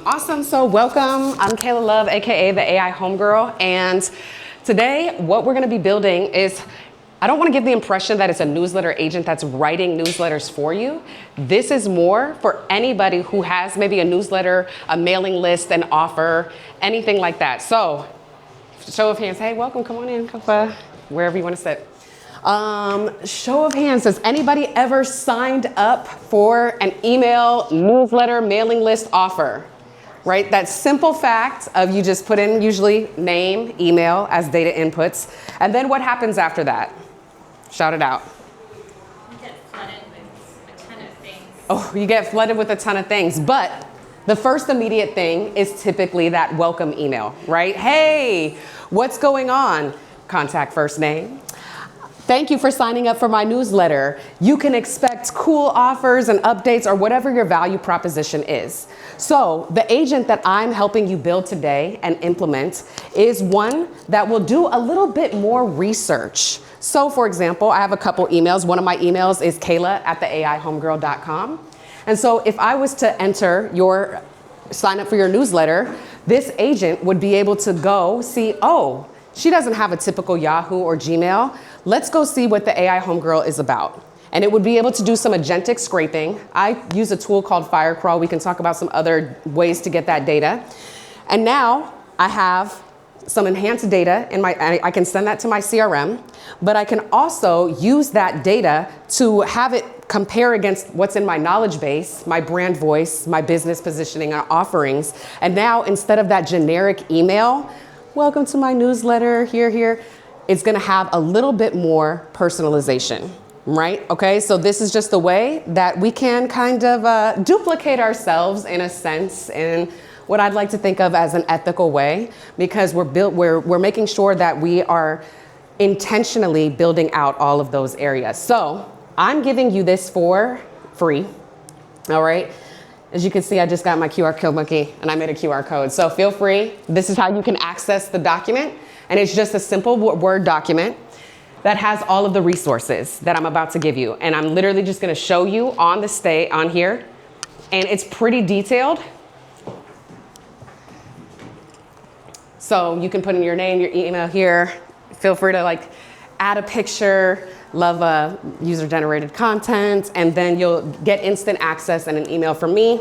Awesome, so welcome. I'm Kaila Love, AKA the AI Homegirl, and today what we're gonna be building is, I don't wanna give the impression that it's a newsletter agent that's writing newsletters for you. This is more for anybody who has maybe a newsletter, a mailing list, an offer, anything like that. So, show of hands, hey, welcome, come on in, come wherever you wanna sit. Show of hands, has anybody ever signed up for an email, newsletter, mailing list offer? Right, that simple fact of you just put in usually name, email as data inputs, and then what happens after that? Shout it out. You get flooded with a ton of things. Oh, you get flooded with a ton of things, but the first immediate thing is typically that welcome email, right? Hey, what's going on? Contact first name. Thank you for signing up for my newsletter. You can expect cool offers and updates or whatever your value proposition is. So the agent that I'm helping you build today and implement is one that will do a little bit more research. So for example, I have a couple emails. One of my emails is Kaila@theAIHomegirl.com. And so if I was to enter sign up for your newsletter, this agent would be able to go see, oh, she doesn't have a typical Yahoo or Gmail. Let's go see what the AI Homegirl is about. And it would be able to do some agentic scraping. I use a tool called Firecrawl. We can talk about some other ways to get that data. And now I have some enhanced data I can send that to my CRM, but I can also use that data to have it compare against what's in my knowledge base, my brand voice, my business positioning and offerings. And now instead of that generic email, welcome to my newsletter, here, it's gonna have a little bit more personalization, right? Okay, so this is just a way that we can kind of duplicate ourselves in a sense, in what I'd like to think of as an ethical way, because we're making sure that we are intentionally building out all of those areas. So I'm giving you this for free, all right? As you can see, I just got my QR code monkey and I made a QR code. So feel free. This is how you can access the document. And it's just a simple Word document that has all of the resources that I'm about to give you. And I'm literally just gonna show you on here. And it's pretty detailed. So you can put in your name, your email here. Feel free to add a picture. Love user-generated content, and then you'll get instant access and an email from me.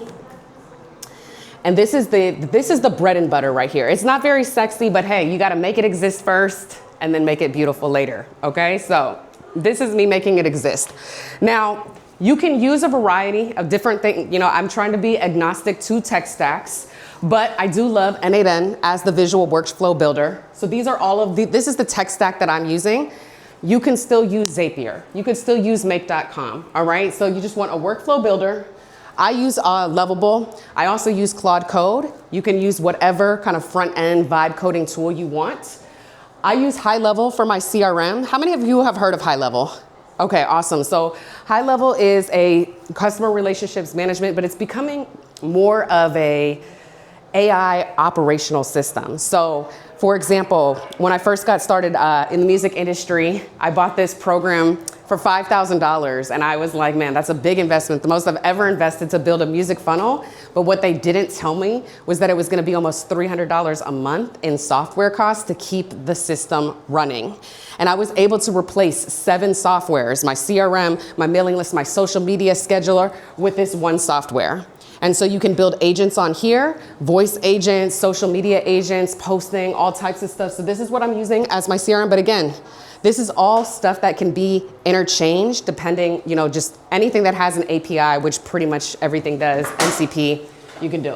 And this is the bread and butter right here. It's not very sexy, but hey, you gotta make it exist first and then make it beautiful later, okay? So this is me making it exist. Now, you can use a variety of different things. You know, I'm trying to be agnostic to tech stacks, but I do love n8n as the visual workflow builder. So these are this is the tech stack that I'm using. You can still use Zapier. You could still use make.com, all right? So you just want a workflow builder. I use Lovable. I also use Claude Code. You can use whatever kind of front-end vibe coding tool you want. I use High Level for my CRM. How many of you have heard of High Level? Okay, awesome. So High Level is a customer relationships management, but it's becoming more of a AI operational system. So for example, when I first got started in the music industry, I bought this program for $5,000 and I was like, man, that's a big investment, the most I've ever invested to build a music funnel. But what they didn't tell me was that it was gonna be almost $300 a month in software costs to keep the system running. And I was able to replace 7 softwares, my CRM, my mailing list, my social media scheduler, with this one software. And so you can build agents on here, voice agents, social media agents, posting, all types of stuff. So this is what I'm using as my CRM. But again, this is all stuff that can be interchanged depending, just anything that has an API, which pretty much everything does, MCP, you can do.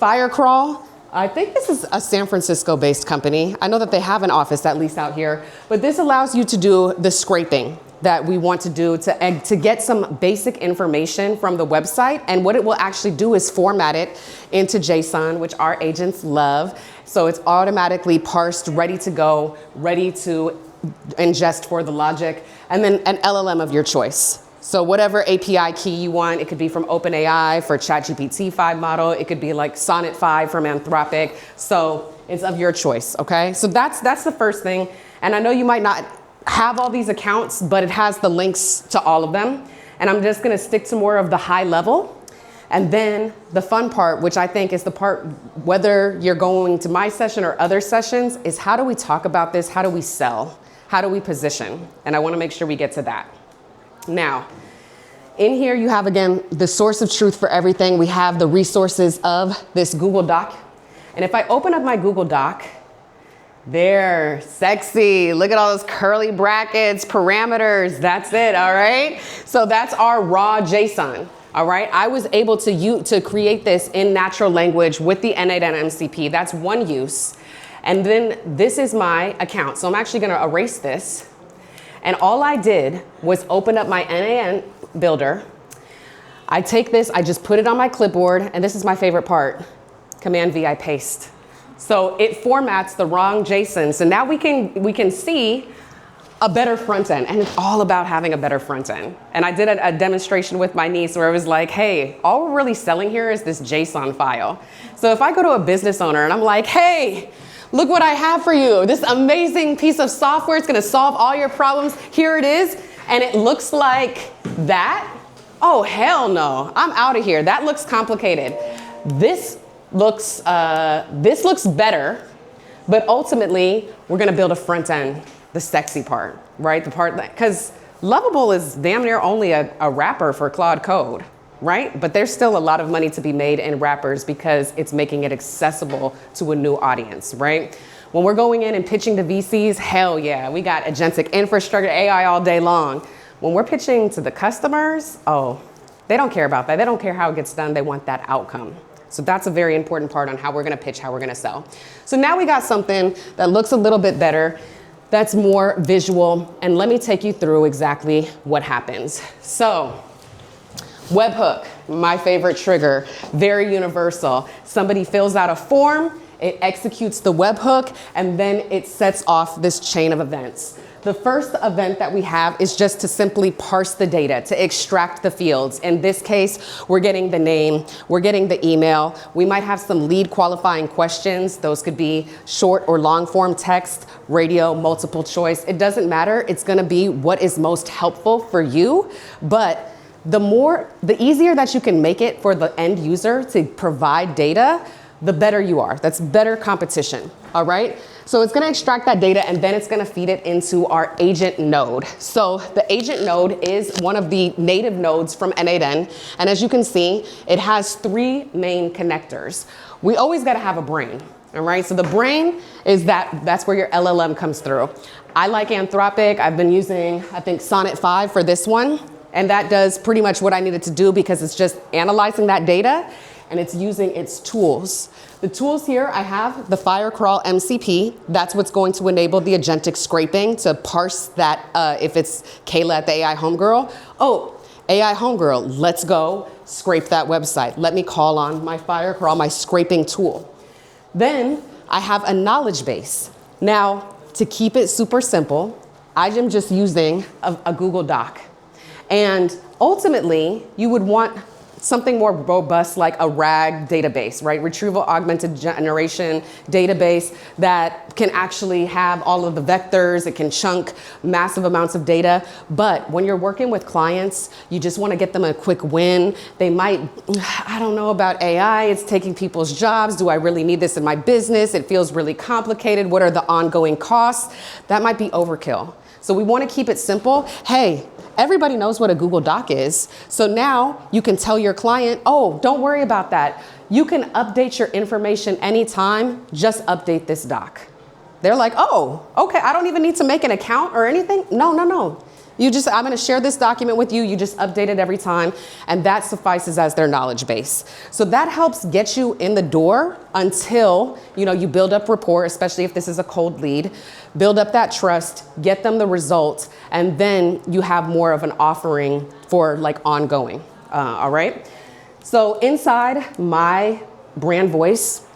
Firecrawl, I think this is a San Francisco-based company. I know that they have an office, at least out here, but this allows you to do the scraping that we want to do to get some basic information from the website. And what it will actually do is format it into JSON, which our agents love. So it's automatically parsed, ready to go, ready to ingest for the logic, and then an LLM of your choice. So whatever API key you want, it could be from OpenAI for ChatGPT 5 model, it could be like Sonnet 5 from Anthropic. So it's of your choice, okay? So that's the first thing. And I know you might not have all these accounts, but it has the links to all of them. And I'm just gonna stick to more of the high level. And then the fun part, which I think is the part, whether you're going to my session or other sessions, is how do we talk about this? How do we sell? How do we position? And I wanna make sure we get to that. Now, in here you have, again, the source of truth for everything. We have the resources of this Google Doc. And if I open up my Google Doc, there, sexy. Look at all those curly brackets, parameters. That's it, all right? So that's our raw JSON. All right, I was able to create this in natural language with the n8n MCP. That's one use. And then this is my account. So I'm actually gonna erase this. And all I did was open up my n8n builder. I take this, I just put it on my clipboard, and this is my favorite part, Command V, I paste. So it formats the wrong JSON. So now we can see a better front end, and it's all about having a better front end. And I did a demonstration with my niece where it was like, hey, all we're really selling here is this JSON file. So if I go to a business owner and I'm like, hey, look what I have for you, this amazing piece of software, it's gonna solve all your problems, here it is, and it looks like that, oh, hell no, I'm out of here. That looks complicated. This looks better, but ultimately, we're gonna build a front end, the sexy part, right? The part that, because Lovable is damn near only a wrapper for Claude Code, right? But there's still a lot of money to be made in wrappers because it's making it accessible to a new audience, right? When we're going in and pitching to VCs, hell yeah, we got agentic infrastructure, AI all day long. When we're pitching to the customers, oh, they don't care about that. They don't care how it gets done. They want that outcome. So that's a very important part on how we're gonna pitch, how we're gonna sell. So now we got something that looks a little bit better, that's more visual, and let me take you through exactly what happens. So, webhook, my favorite trigger, very universal. Somebody fills out a form, it executes the webhook, and then it sets off this chain of events. The first event that we have is just to simply parse the data, to extract the fields. In this case, we're getting the name, we're getting the email. We might have some lead qualifying questions. Those could be short or long form text, radio, multiple choice. It doesn't matter. It's gonna be what is most helpful for you. But the easier that you can make it for the end user to provide data, the better you are. That's better competition, all right? So it's gonna extract that data and then it's gonna feed it into our agent node. So the agent node is one of the native nodes from n8n. And as you can see, it has 3 main connectors. We always gotta have a brain, all right? So the brain is that's where your LLM comes through. I like Anthropic. I've been using, I think, Sonnet 5 for this one. And that does pretty much what I needed to do because it's just analyzing that data and it's using its tools. The tools here, I have the Firecrawl MCP. That's what's going to enable the agentic scraping to parse that if it's Kaila at the AI Homegirl. Oh, AI Homegirl, let's go scrape that website. Let me call on my Firecrawl, my scraping tool. Then I have a knowledge base. Now, to keep it super simple, I am just using a Google Doc. And ultimately, you would want something more robust like a RAG database, right? Retrieval Augmented Generation database that can actually have all of the vectors, it can chunk massive amounts of data. But when you're working with clients, you just wanna get them a quick win. They might, I don't know about AI, it's taking people's jobs. Do I really need this in my business? It feels really complicated. What are the ongoing costs? That might be overkill. So we wanna keep it simple. Hey, everybody knows what a Google Doc is. So now you can tell your client, oh, don't worry about that. You can update your information anytime, just update this doc. They're like, oh, okay, I don't even need to make an account or anything. No. I'm gonna share this document with you. You just update it every time. And that suffices as their knowledge base. So that helps get you in the door until you build up rapport, especially if this is a cold lead, build up that trust, get them the result, and then you have more of an offering for like ongoing, all right? So inside my brand voice,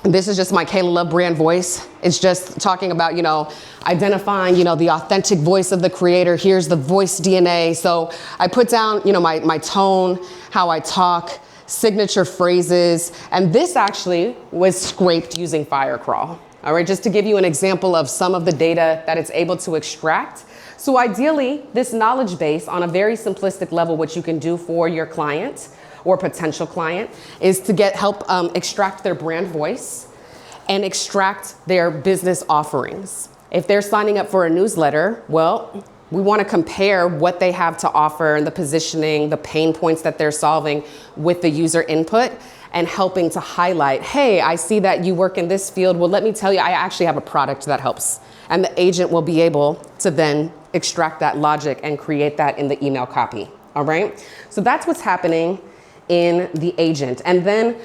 this is just my Kaila Love brand voice. It's just talking about, identifying, the authentic voice of the creator. Here's the voice DNA. So I put down, my tone, how I talk, signature phrases. And this actually was scraped using Firecrawl. All right, just to give you an example of some of the data that it's able to extract. So ideally, this knowledge base on a very simplistic level, which you can do for your client, or potential client is to help extract their brand voice and extract their business offerings. If they're signing up for a newsletter, well, we want to compare what they have to offer and the positioning, the pain points that they're solving with the user input and helping to highlight, hey, I see that you work in this field. Well, let me tell you, I actually have a product that helps. And the agent will be able to then extract that logic and create that in the email copy, all right? So that's what's happening in the agent. And then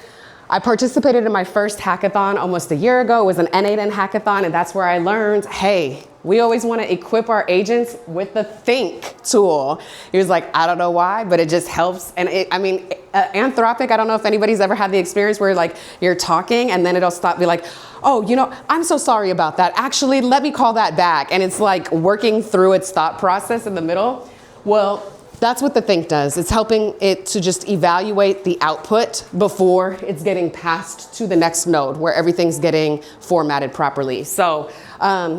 I participated in my first hackathon almost a year ago. It was an n8n hackathon, and that's where I learned, hey, we always want to equip our agents with the Think tool. He was like, I don't know why, but it just helps. And Anthropic, I don't know if anybody's ever had the experience where like you're talking and then it'll stop, be like, oh, you know, I'm so sorry about that. Actually, let me call that back. And it's like working through its thought process in the middle. Well, that's what the Think does. It's helping it to just evaluate the output before it's getting passed to the next node where everything's getting formatted properly. So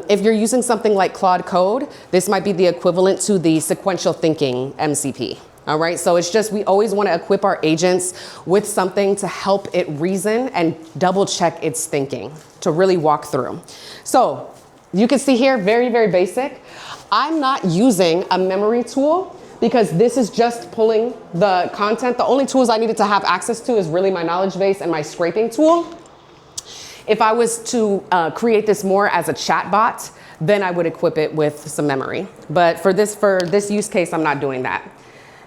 if you're using something like Claude Code, this might be the equivalent to the sequential thinking MCP. All right, so it's just, we always want to equip our agents with something to help it reason and double check its thinking, to really walk through. So you can see here, very, very basic. I'm not using a memory tool because this is just pulling the content. The only tools I needed to have access to is really my knowledge base and my scraping tool. If I was to create this more as a chat bot, then I would equip it with some memory. But for this use case, I'm not doing that.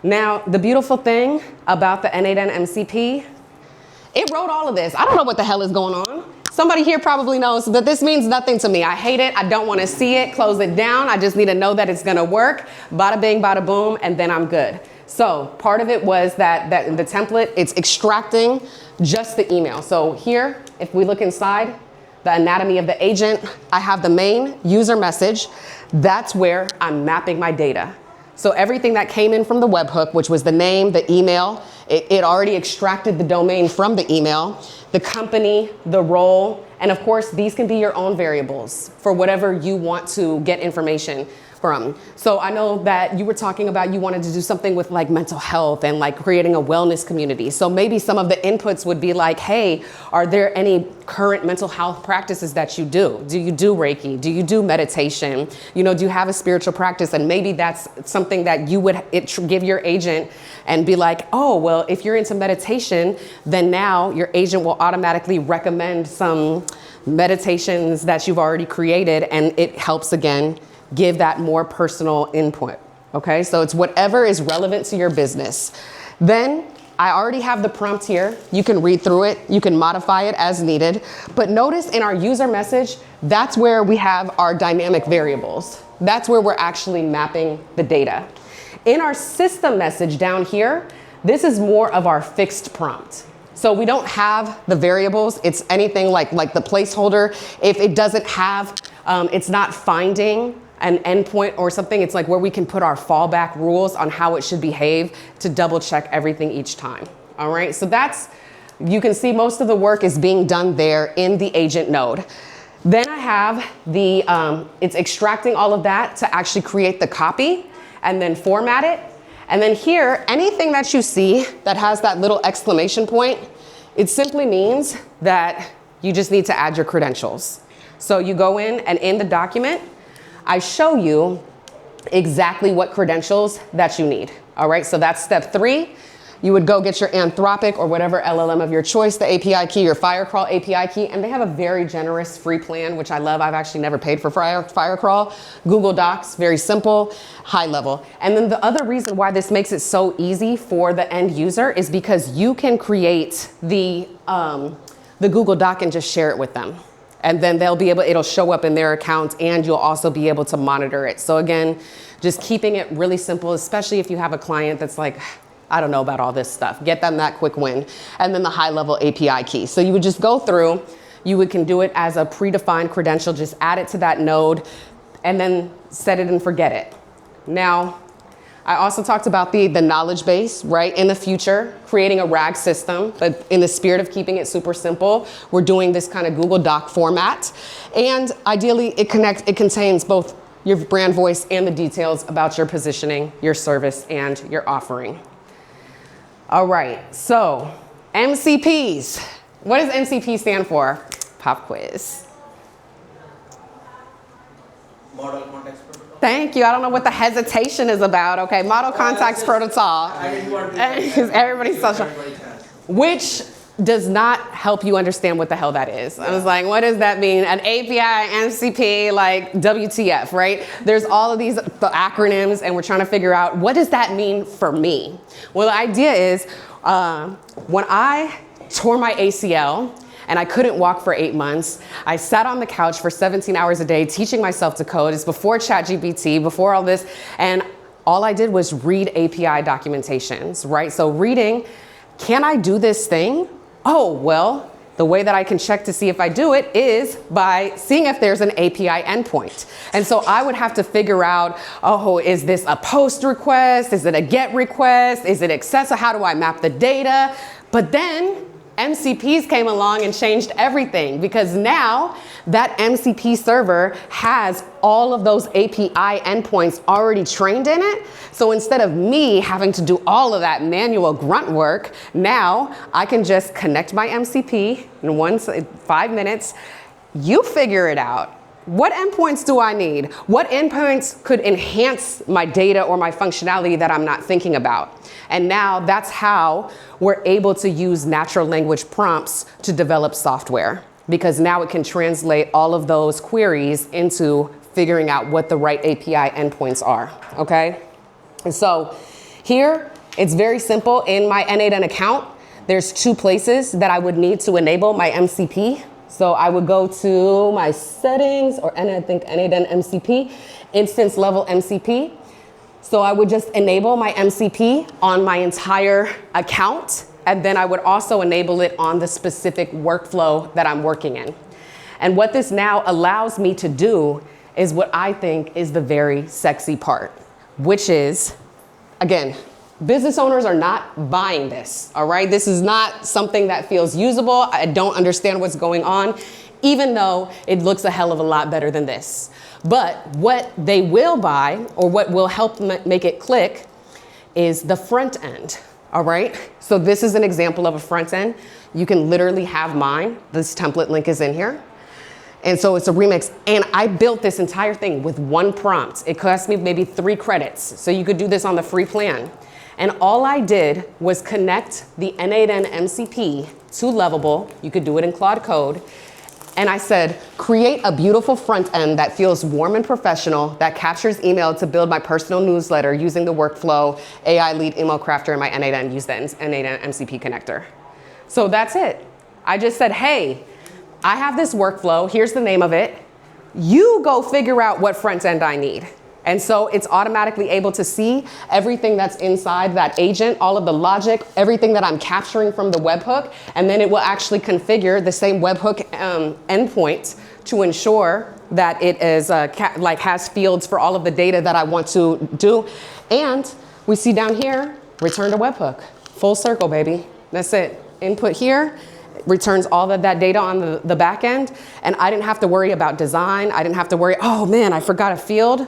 Now, the beautiful thing about the n8n MCP, it wrote all of this. I don't know what the hell is going on. Somebody here probably knows that this means nothing to me. I hate it. I don't want to see it. Close it down. I just need to know that it's going to work. Bada bing, bada boom, and then I'm good. So part of it was that in the template, it's extracting just the email. So here, if we look inside the anatomy of the agent, I have the main user message. That's where I'm mapping my data. So everything that came in from the webhook, which was the name, the email, it already extracted the domain from the email, the company, the role, and of course, these can be your own variables for whatever you want to get information from. So I know that you were talking about you wanted to do something with like mental health and like creating a wellness community. So maybe some of the inputs would be like, hey, are there any current mental health practices that you do? Do you do Reiki? Do you do meditation? You know, do you have a spiritual practice? And maybe that's something that you would give your agent and be like, oh, well, if you're into meditation, then now your agent will automatically recommend some meditations that you've already created, and it helps again give that more personal input, okay? So it's whatever is relevant to your business. Then I already have the prompt here. You can read through it. You can modify it as needed. But notice in our user message, that's where we have our dynamic variables. That's where we're actually mapping the data. In our system message down here, this is more of our fixed prompt. So we don't have the variables. It's anything like the placeholder. If it doesn't have, it's not finding an endpoint or something, it's like where we can put our fallback rules on how it should behave to double check everything each time. All right, so that's, you can see most of the work is being done there in the agent node. Then I have the, it's extracting all of that to actually create the copy and then format it. And then here, anything that you see that has that little exclamation point, it simply means that you just need to add your credentials. So you go in and in the document, I show you exactly what credentials that you need. All right, so that's step 3. You would go get your Anthropic or whatever LLM of your choice, the API key, your Firecrawl API key, and they have a very generous free plan, which I love. I've actually never paid for Firecrawl. Google Docs, very simple, high level. And then the other reason why this makes it so easy for the end user is because you can create the Google Doc and just share it with them. And then they'll be able, it'll show up in their account and you'll also be able to monitor it. So again, just keeping it really simple, especially if you have a client that's like, I don't know about all this stuff. Get them that quick win. And then the high level API key. So you would just go through, can do it as a predefined credential, just add it to that node and then set it and forget it. Now, I also talked about the knowledge base, right? In the future, creating a RAG system, but in the spirit of keeping it super simple, we're doing this kind of Google Doc format. And ideally, it contains both your brand voice and the details about your positioning, your service, and your offering. All right, so MCPs. What does MCP stand for? Pop quiz. Model context protocol. Thank you. I don't know what the hesitation is about. Okay, model context protocol. I didn't want to Everybody's social. Which does not help you understand what the hell that is. I was like, what does that mean? An API, MCP, like WTF, right? There's all of these acronyms and we're trying to figure out what does that mean for me? Well, the idea is when I tore my ACL and I couldn't walk for 8 months, I sat on the couch for 17 hours a day teaching myself to code. It's before ChatGPT, before all this, and all I did was read API documentations, right? So reading, can I do this thing? Oh, well, the way that I can check to see if I do it is by seeing if there's an API endpoint. And so I would have to figure out, oh, is this a post request? Is it a get request? Is it accessible? How do I map the data? But then MCPs came along and changed everything, because now that MCP server has all of those API endpoints already trained in it. So instead of me having to do all of that manual grunt work, now I can just connect my MCP in 5 minutes. You figure it out. What endpoints do I need? What endpoints could enhance my data or my functionality that I'm not thinking about? And now that's how we're able to use natural language prompts to develop software, because now it can translate all of those queries into figuring out what the right API endpoints are, okay? And so here, it's very simple. In my n8n account, there's 2 places that I would need to enable my MCP. So I would go to my settings, or I think n8n MCP, instance level MCP. So I would just enable my MCP on my entire account, and then I would also enable it on the specific workflow that I'm working in. And what this now allows me to do is what I think is the very sexy part, which is, again, business owners are not buying this, all right? This is not something that feels usable. I don't understand what's going on, even though it looks a hell of a lot better than this. But what they will buy, or what will help make it click, is the front end, all right? So this is an example of a front end. You can literally have mine. This template link is in here. And so it's a remix. And I built this entire thing with 1 prompt. It cost me maybe 3 credits. So you could do this on the free plan. And all I did was connect the n8n MCP to Lovable. You could do it in Claude Code. And I said, create a beautiful front end that feels warm and professional, that captures email to build my personal newsletter using the workflow, AI lead email crafter, and my n8n use the n8n MCP connector. So that's it. I just said, hey, I have this workflow. Here's the name of it. You go figure out what front end I need. And so it's automatically able to see everything that's inside that agent, all of the logic, everything that I'm capturing from the webhook, and then it will actually configure the same webhook endpoint to ensure that it is has fields for all of the data that I want to do. And we see down here, return to webhook. Full circle, baby. That's it. Input here, returns all of that data on the back end, and I didn't have to worry about design. I didn't have to worry, oh man, I forgot a field.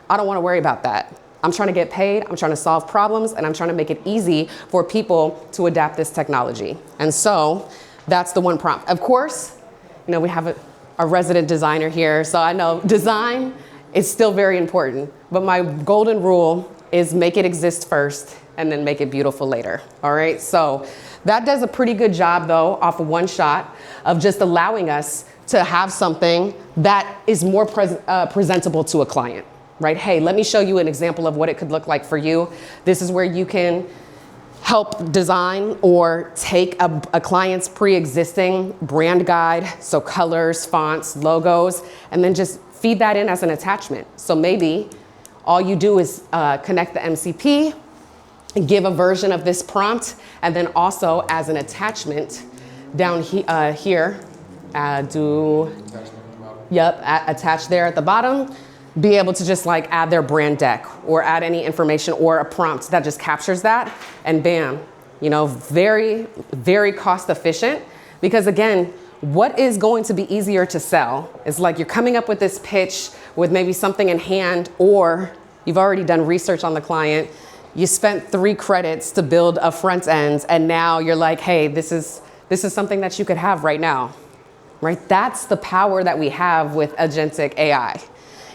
I don't want to worry about that. I'm trying to get paid, I'm trying to solve problems, and I'm trying to make it easy for people to adapt this technology. And so that's the 1 prompt. Of course, you know, we have a resident designer here, so I know design is still very important, but my golden rule is make it exist first and then make it beautiful later, all right? So that does a pretty good job, though, off of 1 shot of just allowing us to have something that is more presentable to a client. Right? Hey, let me show you an example of what it could look like for you. This is where you can help design or take a client's pre-existing brand guide, so colors, fonts, logos, and then just feed that in as an attachment. So maybe all you do is connect the MCP, give a version of this prompt, and then also as an attachment down here, attach there at the bottom. Be able to just like add their brand deck or add any information or a prompt that just captures that, and bam, you know, very, very cost efficient, because again, what is going to be easier to sell is like you're coming up with this pitch with maybe something in hand, or you've already done research on the client, You spent 3 credits to build a front end, and now you're like, hey, this is something that you could have right now, right? That's the power that we have with agentic AI.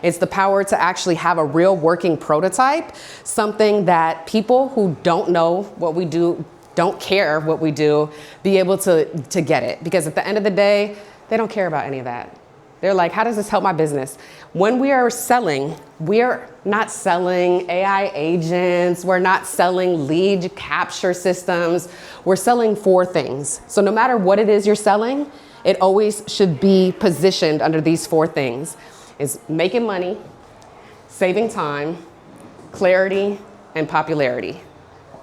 It's the power to actually have a real working prototype, something that people who don't know what we do, don't care what we do, be able to get it. Because at the end of the day, they don't care about any of that. They're like, how does this help my business? When we are selling, we're not selling AI agents. We're not selling lead capture systems. We're selling 4 things. So no matter what it is you're selling, it always should be positioned under these 4 things. It's making money, saving time, clarity, and popularity.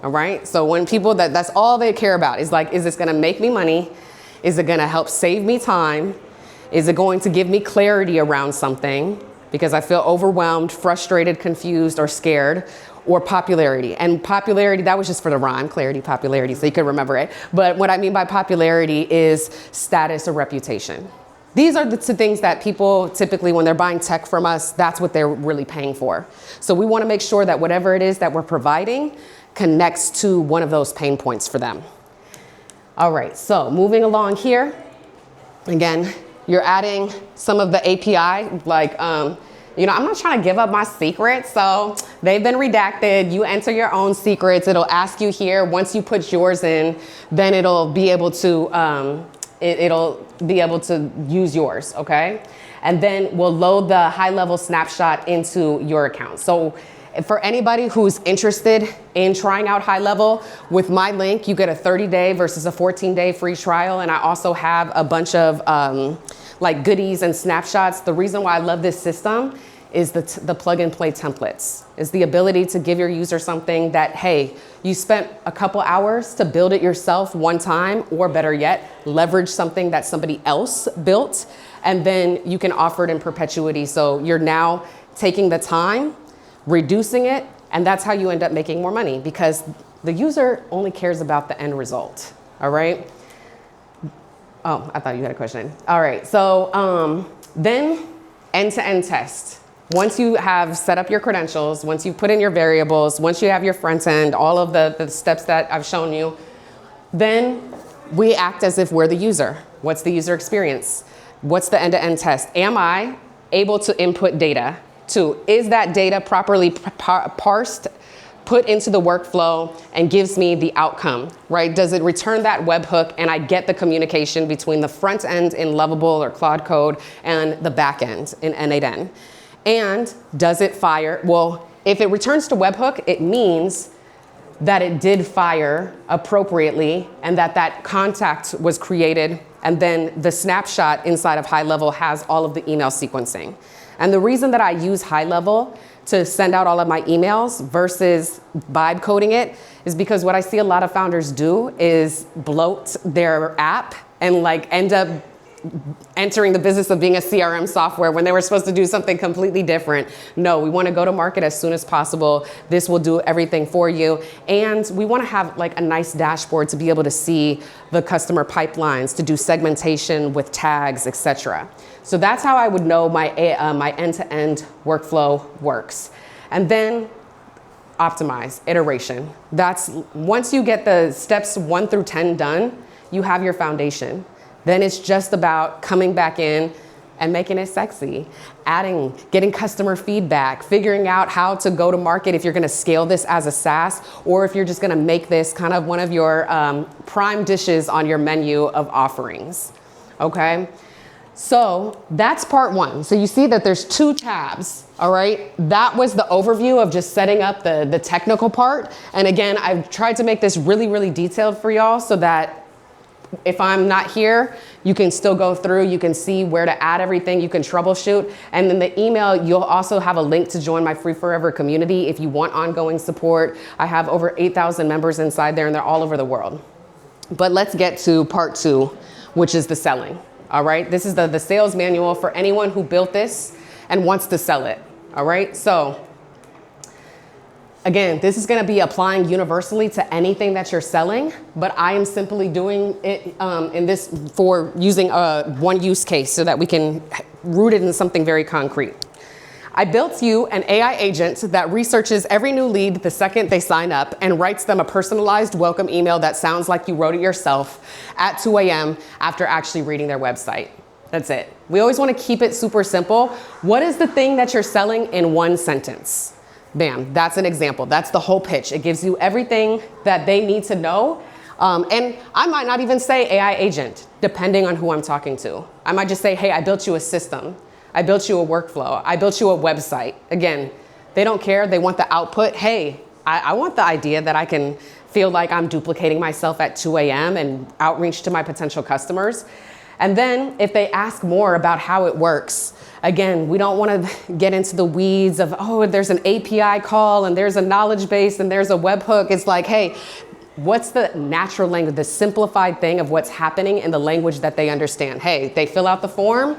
All right? So when people, that's all they care about is like, is this gonna make me money? Is it gonna help save me time? Is it going to give me clarity around something because I feel overwhelmed, frustrated, confused, or scared? Or popularity. And popularity, that was just for the rhyme, clarity, popularity, so you could remember it. But what I mean by popularity is status or reputation. These are the 2 things that people typically, when they're buying tech from us, that's what they're really paying for. So we want to make sure that whatever it is that we're providing connects to one of those pain points for them. All right, so moving along here, again, you're adding some of the API, like, you know, I'm not trying to give up my secrets, so they've been redacted. You enter your own secrets. It'll ask you here. Once you put yours in, then it'll be able to, it'll be able to use yours, okay? And then we'll load the high-level snapshot into your account. So for anybody who's interested in trying out high level, with my link, you get a 30-day versus a 14-day free trial. And I also have a bunch of like goodies and snapshots. The reason why I love this system is the plug and play templates, is the ability to give your user something that, hey, you spent a couple hours to build it yourself one time, or better yet, leverage something that somebody else built, and then you can offer it in perpetuity. So you're now taking the time, reducing it, and that's how you end up making more money, because the user only cares about the end result, all right? Oh, I thought you had a question. All right, so then end-to-end test. Once you have set up your credentials, once you put in your variables, once you have your front end, all of the steps that I've shown you, then we act as if we're the user. What's the user experience? What's the end-to-end test? Am I able to input data? 2, is that data properly parsed, put into the workflow, and gives me the outcome, right? Does it return that webhook and I get the communication between the front end in Lovable or Claude Code and the back end in n8n? And does it fire? Well, if it returns to webhook, it means that it did fire appropriately and that contact was created, and then the snapshot inside of high level has all of the email sequencing. And the reason that I use high level to send out all of my emails versus vibe coding it is because what I see a lot of founders do is bloat their app and like end up entering the business of being a CRM software when they were supposed to do something completely different. No, we want to go to market as soon as possible. This will do everything for you. And we want to have like a nice dashboard to be able to see the customer pipelines, to do segmentation with tags, etc. So that's how I would know my end-to-end workflow works. And then optimize, iteration. That's once you get the steps 1 through 10 done, you have your foundation. Then it's just about coming back in and making it sexy, getting customer feedback, figuring out how to go to market if you're gonna scale this as a SaaS, or if you're just gonna make this kind of one of your prime dishes on your menu of offerings, okay? So that's part 1. So you see that there's 2 tabs, all right? That was the overview of just setting up the technical part. And again, I've tried to make this really, really detailed for y'all so that if I'm not here, you can still go through, you can see where to add everything, you can troubleshoot. And then the email, you'll also have a link to join my Free Forever community if you want ongoing support. I have over 8,000 members inside there, and they're all over the world. But let's get to part 2, which is the selling. All right, this is the sales manual for anyone who built this and wants to sell it. All right, so again, this is going to be applying universally to anything that you're selling, but I am simply doing it in this for using one use case so that we can root it in something very concrete. I built you an AI agent that researches every new lead the second they sign up and writes them a personalized welcome email that sounds like you wrote it yourself at 2 a.m. after actually reading their website. That's it. We always want to keep it super simple. What is the thing that you're selling in one sentence? Bam, that's an example. That's the whole pitch. It gives you everything that they need to know. And I might not even say AI agent, depending on who I'm talking to. I might just say, hey, I built you a system. I built you a workflow. I built you a website. Again, they don't care. They want the output. Hey, I want the idea that I can feel like I'm duplicating myself at 2 a.m. and outreach to my potential customers. And then if they ask more about how it works, again, we don't want to get into the weeds of, oh, there's an API call and there's a knowledge base and there's a webhook. It's like, hey, what's the natural language, the simplified thing of what's happening in the language that they understand? Hey, they fill out the form.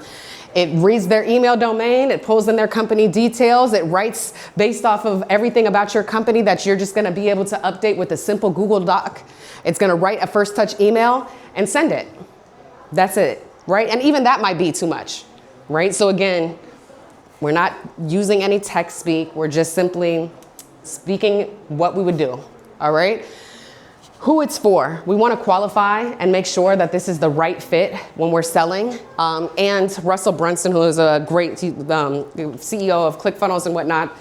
It reads their email domain, it pulls in their company details, it writes based off of everything about your company that you're just gonna be able to update with a simple Google Doc. It's gonna write a first touch email and send it. That's it, right? And even that might be too much, right? So again, we're not using any text speak, we're just simply speaking what we would do, all right? Who it's for. We want to qualify and make sure that this is the right fit when we're selling. And Russell Brunson, who is a great CEO of ClickFunnels and whatnot,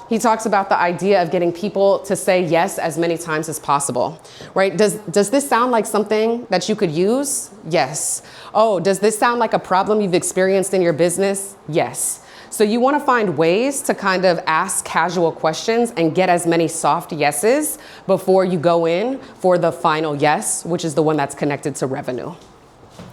he talks about the idea of getting people to say yes as many times as possible, right? Does this sound like something that you could use? Yes. Oh, does this sound like a problem you've experienced in your business? Yes. So you want to find ways to kind of ask casual questions and get as many soft yeses before you go in for the final yes, which is the one that's connected to revenue.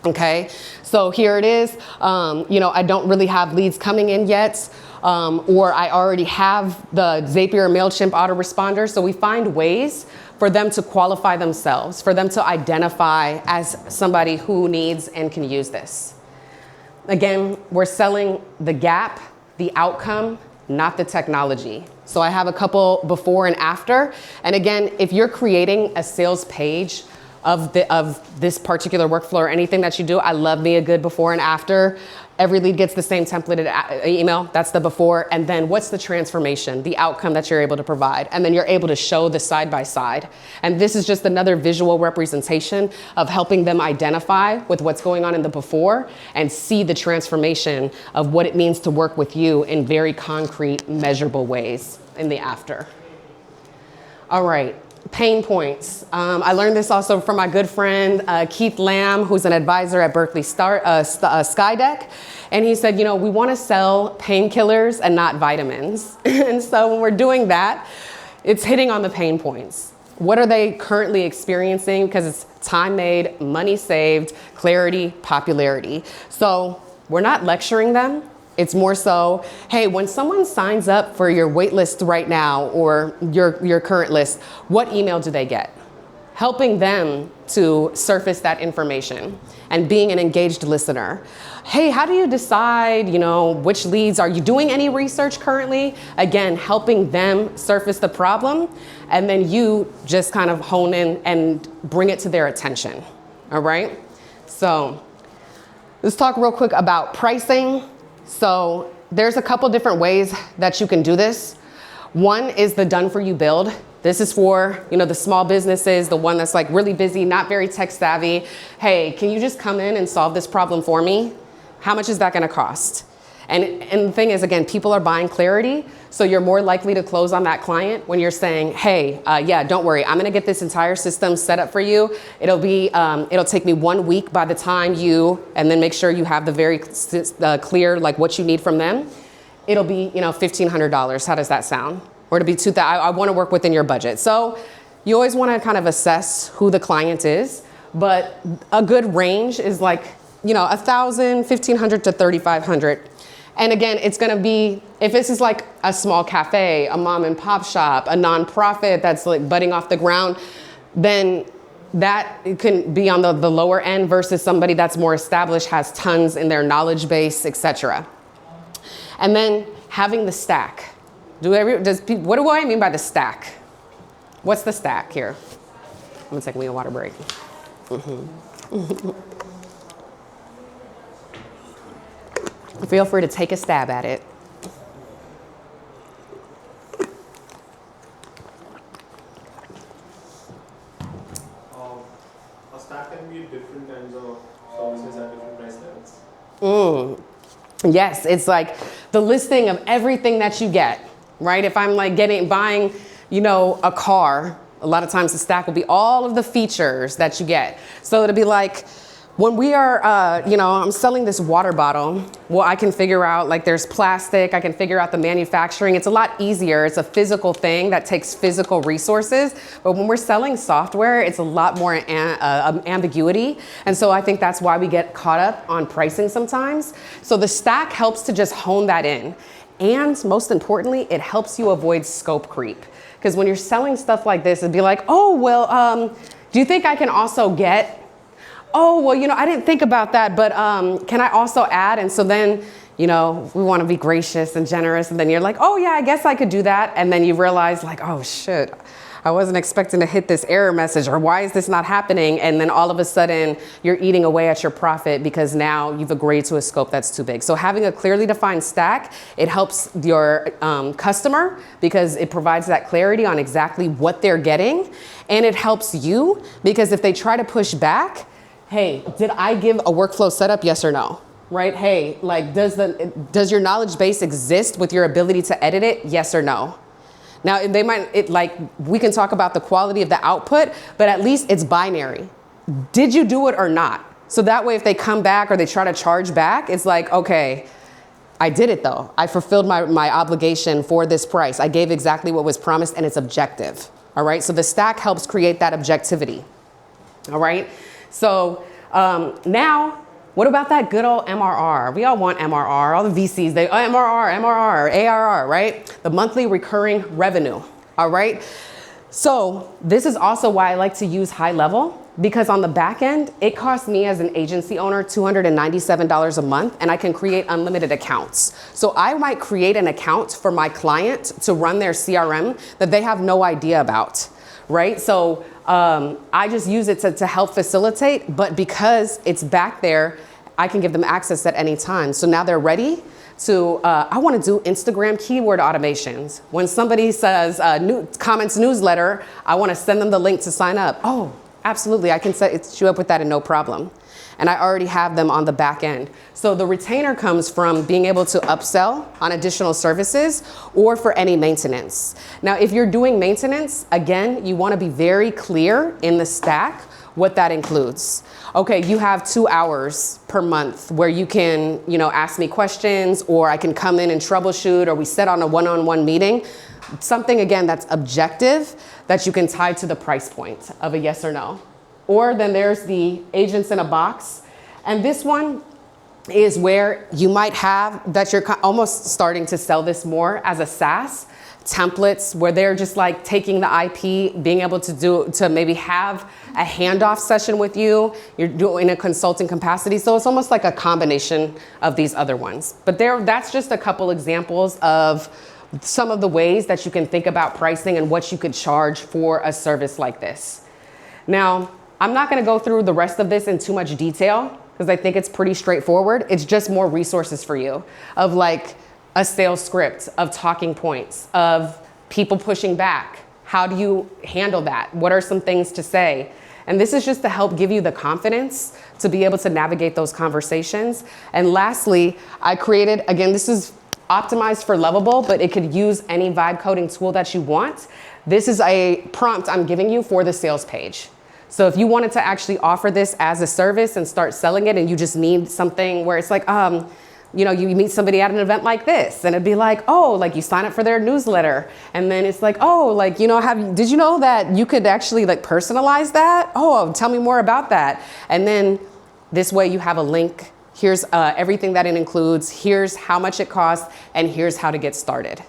Okay, so here it is. I don't really have leads coming in yet, or I already have the Zapier MailChimp autoresponder. So we find ways for them to qualify themselves, for them to identify as somebody who needs and can use this. Again, we're selling the gap, the outcome, not the technology. So I have a couple before and after. And again, if you're creating a sales page of this particular workflow or anything that you do, I love me a good before and after. Every lead gets the same templated email, that's the before, and then what's the transformation, the outcome that you're able to provide, and then you're able to show the side by side. And this is just another visual representation of helping them identify with what's going on in the before and see the transformation of what it means to work with you in very concrete, measurable ways in the after. All right. Pain points. I learned this also from my good friend, Keith Lamb, who's an advisor at Berkeley Skydeck. And he said, we want to sell painkillers and not vitamins. And so when we're doing that, it's hitting on the pain points. What are they currently experiencing? Because it's time made, money saved, clarity, popularity. So we're not lecturing them. It's more so, hey, when someone signs up for your wait list right now or your current list, what email do they get? Helping them to surface that information and being an engaged listener. Hey, how do you decide, which leads? Are you doing any research currently? Again, helping them surface the problem, and then you just kind of hone in and bring it to their attention, all right? So let's talk real quick about pricing. So there's a couple different ways that you can do this. One is the done for you build. This is for, the small businesses, the one that's like really busy, not very tech savvy. Hey, can you just come in and solve this problem for me? How much is that going to cost? And the thing is, again, people are buying clarity. So you're more likely to close on that client when you're saying, hey, yeah, don't worry. I'm going to get this entire system set up for you. It'll take me 1 week by the time and then make sure you have the very clear, like what you need from them. It'll be, $1,500. How does that sound? Or to be $2,000. I want to work within your budget. So you always want to kind of assess who the client is, but a good range is like, $1,000, $1,500 to $3,500. And again, it's gonna be, if this is like a small cafe, a mom and pop shop, a nonprofit that's like budding off the ground, then that it can be on the lower end versus somebody that's more established, has tons in their knowledge base, etc. And then having the stack. What do I mean by the stack? What's the stack here? I'm gonna take me a water break. Feel free to take a stab at it. Yes, it's like the listing of everything that you get, right? If I'm like buying, a car, a lot of times the stack will be all of the features that you get. So it'll be like, when we are, I'm selling this water bottle, well, I can figure out like there's plastic, I can figure out the manufacturing. It's a lot easier. It's a physical thing that takes physical resources. But when we're selling software, it's a lot more ambiguity. And so I think that's why we get caught up on pricing sometimes. So the stack helps to just hone that in. And most importantly, it helps you avoid scope creep. Because when you're selling stuff like this, it'd be like, oh, well, do you think I can also get, oh, well, I didn't think about that, but can I also add? And so then, we want to be gracious and generous. And then you're like, oh, yeah, I guess I could do that. And then you realize like, oh, shit, I wasn't expecting to hit this error message, or why is this not happening? And then all of a sudden you're eating away at your profit because now you've agreed to a scope that's too big. So having a clearly defined stack, it helps your customer because it provides that clarity on exactly what they're getting. And it helps you because if they try to push back, hey, did I give a workflow setup? Yes or no? Right? Hey, like, does your knowledge base exist with your ability to edit it? Yes or no? Now, we can talk about the quality of the output, but at least it's binary. Did you do it or not? So that way, if they come back or they try to charge back, it's like, okay, I did it though. I fulfilled my obligation for this price. I gave exactly what was promised and it's objective. All right. So the stack helps create that objectivity. All right. So now, what about that good old MRR? We all want MRR. All the VCs, MRR, ARR, right? The monthly recurring revenue, all right? So this is also why I like to use high level, because on the back end, it costs me as an agency owner $297 a month, and I can create unlimited accounts. So I might create an account for my client to run their CRM that they have no idea about, right? So I just use it to help facilitate, but because it's back there, I can give them access at any time. So now they're ready to, I want to do Instagram keyword automations. When somebody says comments newsletter, I want to send them the link to sign up. Oh, absolutely, I can set you up with that and no problem. And I already have them on the back end. So the retainer comes from being able to upsell on additional services or for any maintenance. Now, if you're doing maintenance, again, you want to be very clear in the stack what that includes. Okay, you have 2 hours per month where you can, ask me questions, or I can come in and troubleshoot, or we set on a one-on-one meeting. Something, again, that's objective that you can tie to the price point of a yes or no. Or then there's the agents in a box. And this one is where you might have that you're almost starting to sell this more as a SaaS templates, where they're just like taking the IP, being able to maybe have a handoff session with you. You're doing a consulting capacity. So it's almost like a combination of these other ones. But that's just a couple examples of some of the ways that you can think about pricing and what you could charge for a service like this. Now, I'm not going to go through the rest of this in too much detail because I think it's pretty straightforward. It's just more resources for you of like a sales script, of talking points, of people pushing back. How do you handle that? What are some things to say? And this is just to help give you the confidence to be able to navigate those conversations. And lastly, I created, again, this is optimized for Lovable, but it could use any vibe coding tool that you want. This is a prompt I'm giving you for the sales page. So if you wanted to actually offer this as a service and start selling it, and you just need something where it's like, you meet somebody at an event like this, and it'd be like, oh, like you sign up for their newsletter. And then it's like, oh, like, did you know that you could actually like personalize that? Oh, tell me more about that. And then this way you have a link. Here's everything that it includes. Here's how much it costs, and here's how to get started.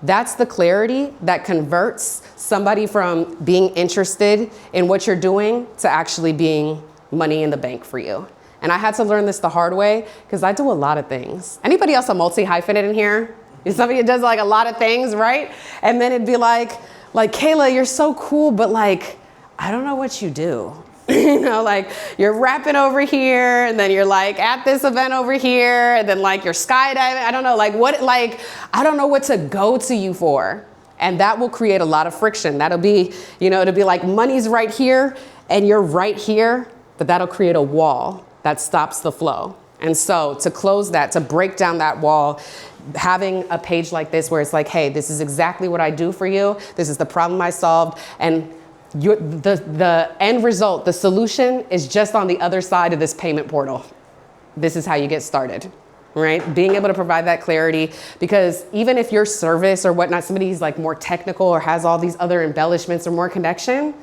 That's the clarity that converts somebody from being interested in what you're doing to actually being money in the bank for you. And I had to learn this the hard way because I do a lot of things. Anybody else a multi-hyphenate in here? Somebody that does like a lot of things, right? And then it'd be like, Kaila, you're so cool, but like, I don't know what you do. Like you're rapping over here, and then you're like at this event over here, and then like you're skydiving. I don't know, I don't know what to go to you for. And that will create a lot of friction. That'll be, it'll be like money's right here and you're right here, but that'll create a wall that stops the flow. And so to close that, to break down that wall, having a page like this where it's like, hey, this is exactly what I do for you. This is the problem I solved. And the end result, the solution is just on the other side of this payment portal. This is how you get started, right? Being able to provide that clarity, because even if your service or whatnot, somebody's like more technical or has all these other embellishments or more connection,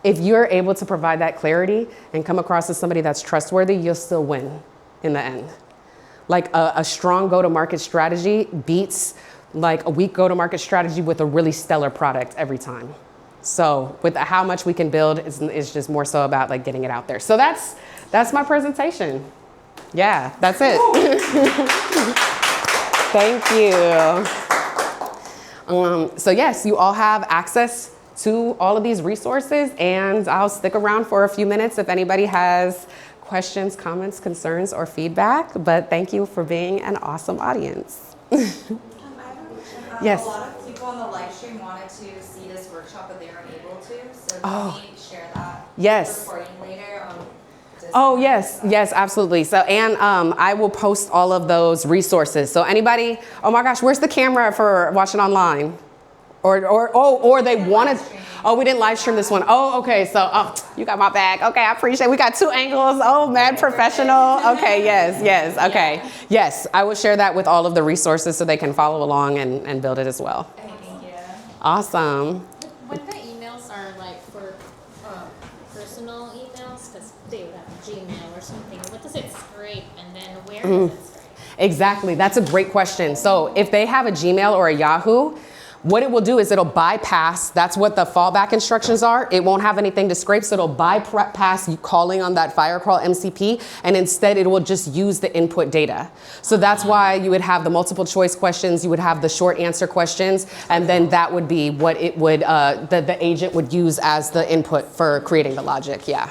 if you're able to provide that clarity and come across as somebody that's trustworthy, you'll still win in the end. Like a strong go-to-market strategy beats like a weak go-to-market strategy with a really stellar product every time. So with how much we can build, it's just more so about like getting it out there. So that's my presentation. Yeah, that's it. Thank you. So yes, you all have access to all of these resources, and I'll stick around for a few minutes if anybody has questions, comments, concerns, or feedback. But thank you for being an awesome audience. I have a question. Yes. A lot of people on the live stream wanted to see this workshop, but they weren't able to. So Oh. can we share that Yes. recording later? Oh, yes, absolutely. So, and I will post all of those resources. So anybody, oh my gosh, where's the camera for watching online? Or they wanted, oh, we didn't live stream this one. Oh, okay, so, oh, you got my back. Okay, I appreciate it. We got 2 angles. Oh, mad professional. Okay, yes, okay. Yes, I will share that with all of the resources so they can follow along and build it as well. Thank you. Awesome. When the emails are like for personal emails, because they would have Gmail or something, what does it scrape, and then where does it scrape? Exactly, that's a great question. So if they have a Gmail or a Yahoo, what it will do is it'll bypass, that's what the fallback instructions are. It won't have anything to scrape, so it'll bypass you calling on that FireCrawl MCP, and instead it will just use the input data. So that's why you would have the multiple choice questions, you would have the short answer questions, and then that would be what it would, the agent would use as the input for creating the logic, yeah.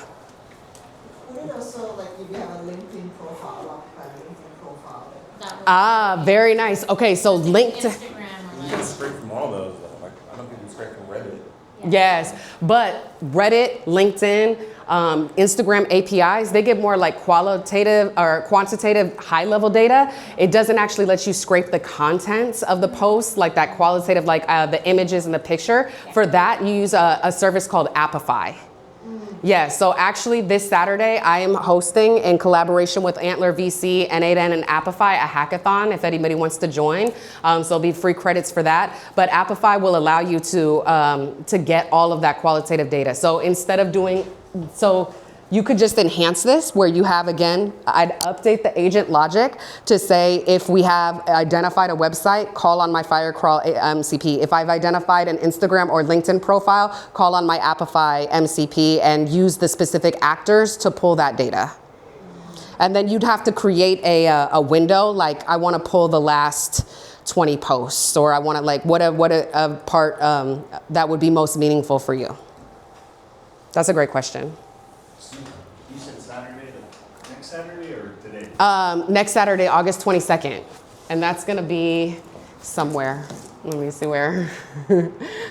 Would it also, like, if you have a LinkedIn profile, like a LinkedIn profile? That would Ah, very nice. Okay, so link to, Instagram or You like. can scrape from all those though. Like I know people scrape from Reddit. yes, but Reddit, LinkedIn, Instagram APIs, they give more like qualitative or quantitative high level data. It doesn't actually let you scrape the content of the post, like that qualitative, like the images and the picture. For that, you use a service called Appify. Yeah, so actually this Saturday, I am hosting in collaboration with Antler VC, n8n, and Appify a hackathon if anybody wants to join. So there'll be free credits for that. But Appify will allow you to get all of that qualitative data. So instead of doing, so you could just enhance this where you have, again, I'd update the agent logic to say if we have identified a website, call on my FireCrawl MCP. If I've identified an Instagram or LinkedIn profile, call on my Appify MCP and use the specific actors to pull that data. And then you'd have to create a window, like I want to pull the last 20 posts, or I want to like, what a part that would be most meaningful for you? That's a great question. You said Saturday, next Saturday or today? Next Saturday, August 22nd. And that's gonna be somewhere. Let me see where.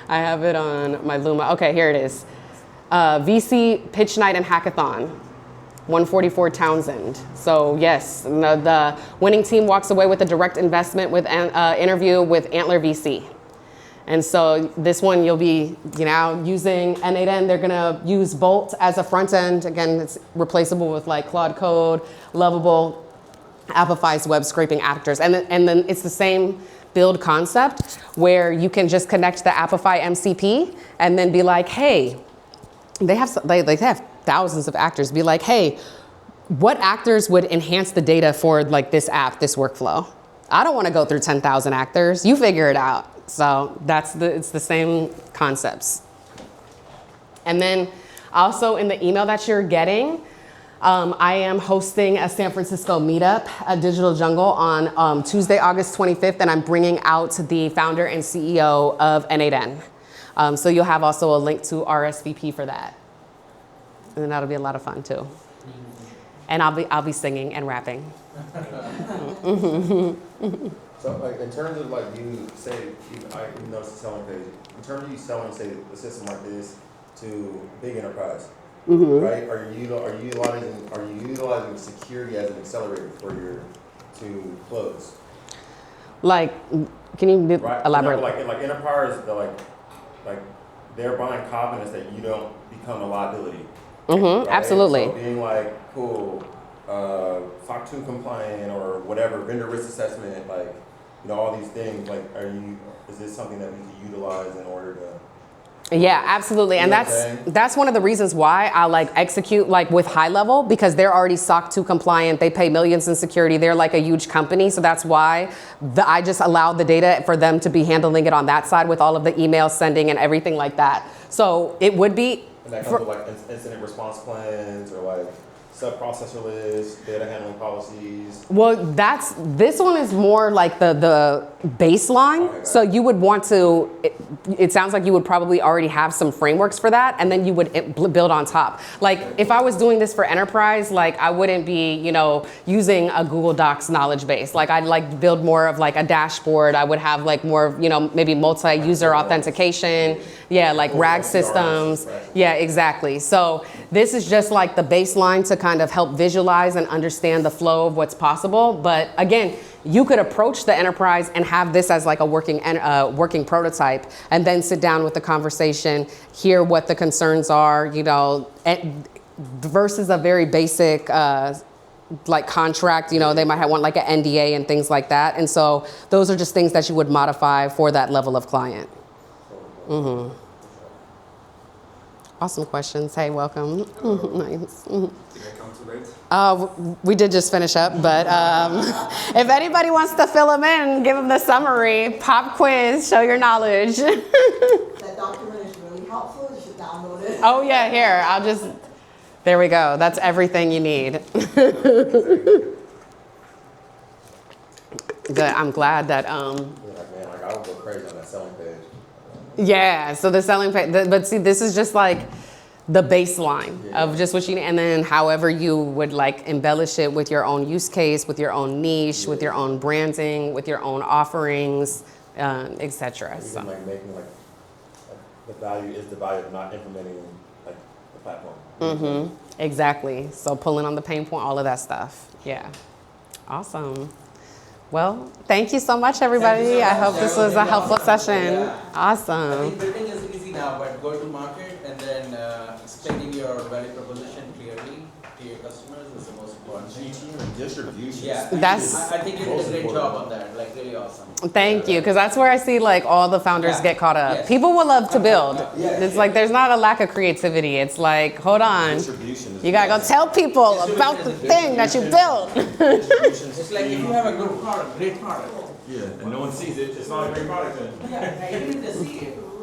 I have it on my Luma. Okay, here it is. VC Pitch Night and Hackathon, 144 Townsend. So yes, the winning team walks away with a direct investment with an interview with Antler VC. And so this one you'll be, using n8n. They're gonna use Bolt as a front end. Again, it's replaceable with like Claude Code, Lovable, Appify's web scraping actors. And then it's the same build concept where you can just connect the Appify MCP and then be like, hey, they have thousands of actors. Be like, hey, what actors would enhance the data for like this app, this workflow? I don't want to go through 10,000 actors. You figure it out. So it's the same concepts. And then also in the email that you're getting, I am hosting a San Francisco meetup at Digital Jungle on Tuesday, August 25th, and I'm bringing out the founder and CEO of n8n. So you'll have also a link to RSVP for that. And that'll be a lot of fun too. And I'll be singing and rapping. So like in terms of like you say, I noticed the selling page. In terms of you selling, say, a system like this to big enterprise, right? Are you utilizing security as an accelerator for your to close? Like, can you Right. elaborate? Like enterprise, like they're buying confidence that you don't become a liability. Right? Absolutely. So being like, cool, SOC 2 compliant or whatever, vendor risk assessment, like, all these things, like, is this something that we can utilize in order to? Yeah, absolutely. And You know what I'm saying? that's one of the reasons why I like execute like with high level, because they're already SOC 2 compliant. They pay millions in security. They're like a huge company. So that's why I just allowed the data for them to be handling it on that side with all of the email sending and everything like that. So it would be. And that comes with like incident response plans or like sub-processor lists, data handling policies. Well, this one is more like the baseline. Okay, So you would want to, it sounds like you would probably already have some frameworks for that, and then you would build on top. Like if I was doing this for enterprise, like I wouldn't be, using a Google Docs knowledge base. Like I'd like build more of like a dashboard. I would have like more, maybe multi-user authentication. Yeah, like RAG systems. Yeah, exactly. So this is just like the baseline to kind of help visualize and understand the flow of what's possible. But again, you could approach the enterprise and have this as like a working prototype, and then sit down with the conversation, hear what the concerns are, versus a very basic like contract. They might want like an NDA and things like that. And so those are just things that you would modify for that level of client. Awesome questions. Hey, welcome. Nice. Did I come too late? We did just finish up, but if anybody wants to fill them in, give them the summary, pop quiz, show your knowledge. That document is really helpful. You should download it. Oh yeah, here, there we go. That's everything you need. Good, I'm glad that, Like, man, like I would go crazy on that selling page. yeah, so the selling page, but see, this is just like the baseline of just what you need, and then however you would like embellish it with your own use case, with your own niche, with your own branding, with your own offerings, etc. Even So. like making like the value of not implementing like the platform. Exactly. So pulling on the pain point, all of that stuff. Yeah. Awesome. Well, thank you so much, everybody. Thank you so I much. hope That this was was a really helpful awesome. session. Yeah. I Awesome. think building is easy now, but go to market and then explaining your value proposition clearly to your customers is the most important thing. And distribution. Yeah, That's- I think you did a great job on that, like really awesome. Thank you, because that's where I see like all the founders Yeah. get caught up. Yes. People will love to build. Yeah. It's like there's not a lack of creativity. It's like, hold on. Distribution is You gotta go tell people about the thing that you built. It's like if you have a good product, great product. Yeah, and no one sees it, it's not a great product then. Yeah, even if they see it,